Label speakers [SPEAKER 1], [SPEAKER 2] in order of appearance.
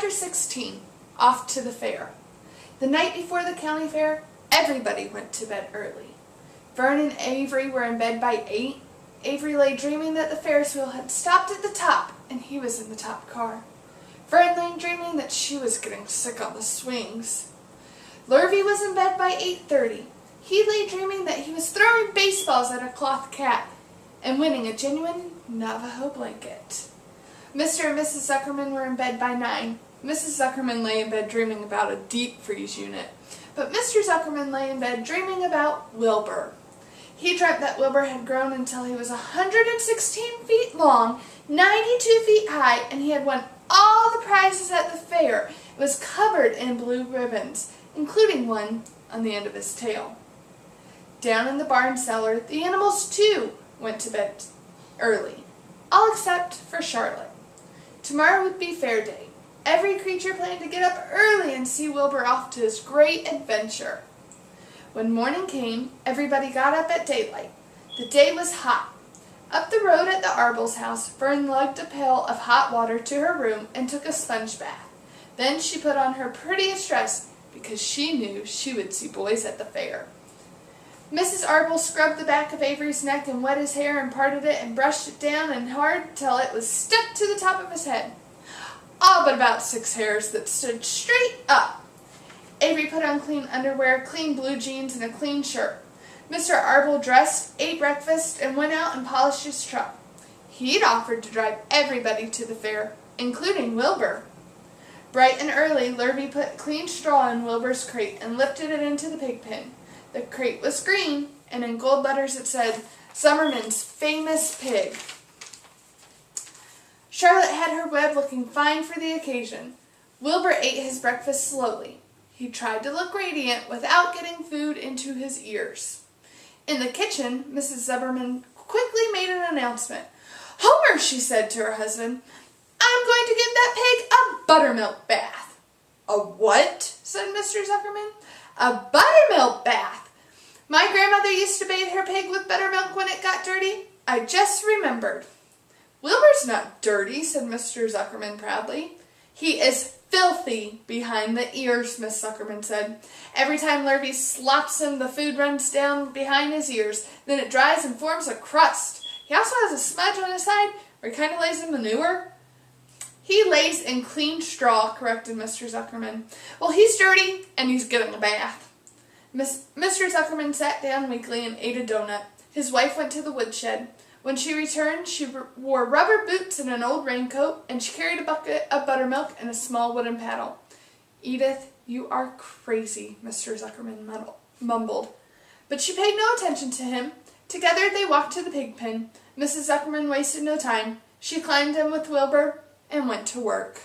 [SPEAKER 1] Chapter 16. Off to the fair. The night before the county fair, everybody went to bed early. Vern and Avery were in bed by 8. Avery lay dreaming that the Ferris wheel had stopped at the top and he was in the top car. Vern lay dreaming that she was getting sick on the swings. Lurvy was in bed by 8:30. He lay dreaming that he was throwing baseballs at a cloth cat and winning a genuine Navajo blanket. Mr. and Mrs. Zuckerman were in bed by 9. Mrs. Zuckerman lay in bed dreaming about a deep freeze unit, but Mr. Zuckerman lay in bed dreaming about Wilbur. He dreamt that Wilbur had grown until he was 116 feet long, 92 feet high, and he had won all the prizes at the fair. It was covered in blue ribbons, including one on the end of his tail. Down in the barn cellar, the animals too went to bed early, all except for Charlotte. Tomorrow would be fair day. Every creature planned to get up early and see Wilbur off to his great adventure. When morning came, everybody got up at daylight. The day was hot. Up the road at the Arbel's house, Vern lugged a pail of hot water to her room and took a sponge bath. Then she put on her prettiest dress because she knew she would see boys at the fair. Mrs. Arbel scrubbed the back of Avery's neck and wet his hair and parted it and brushed it down and hard till it was stuck to the top of his head. All but about 6 hairs that stood straight up. Avery put on clean underwear, clean blue jeans, and a clean shirt. Mr. Arbel dressed, ate breakfast, and went out and polished his truck. He'd offered to drive everybody to the fair, including Wilbur. Bright and early, Lurvy put clean straw in Wilbur's crate and lifted it into the pig pen. The crate was green, and in gold letters it said, Zummerman's Famous Pig. Charlotte had her web looking fine for the occasion. Wilbur ate his breakfast slowly. He tried to look radiant without getting food into his ears. In the kitchen, Mrs. Zummerman quickly made an announcement. Homer, she said to her husband, I'm going to give that pig a buttermilk bath. A what? Said Mr. Zuckerman. A buttermilk bath. My grandmother used to bathe her pig with buttermilk when it got dirty. I just remembered. Wilbur's not dirty, said Mr. Zuckerman proudly. He is filthy behind the ears, Miss Zuckerman said. Every time Lurvy slops him, the food runs down behind his ears. Then it dries and forms a crust. He also has a smudge on his side where he kind of lays in manure. He lays in clean straw, corrected Mr. Zuckerman. Well, he's dirty, and he's getting a bath. Mr. Zuckerman sat down weakly and ate a donut. His wife went to the woodshed. When she returned, she wore rubber boots and an old raincoat, and she carried a bucket of buttermilk and a small wooden paddle. Edith, you are crazy, Mr. Zuckerman mumbled. But she paid no attention to him. Together they walked to the pig pen. Mrs. Zuckerman wasted no time. She climbed in with Wilbur and went to work.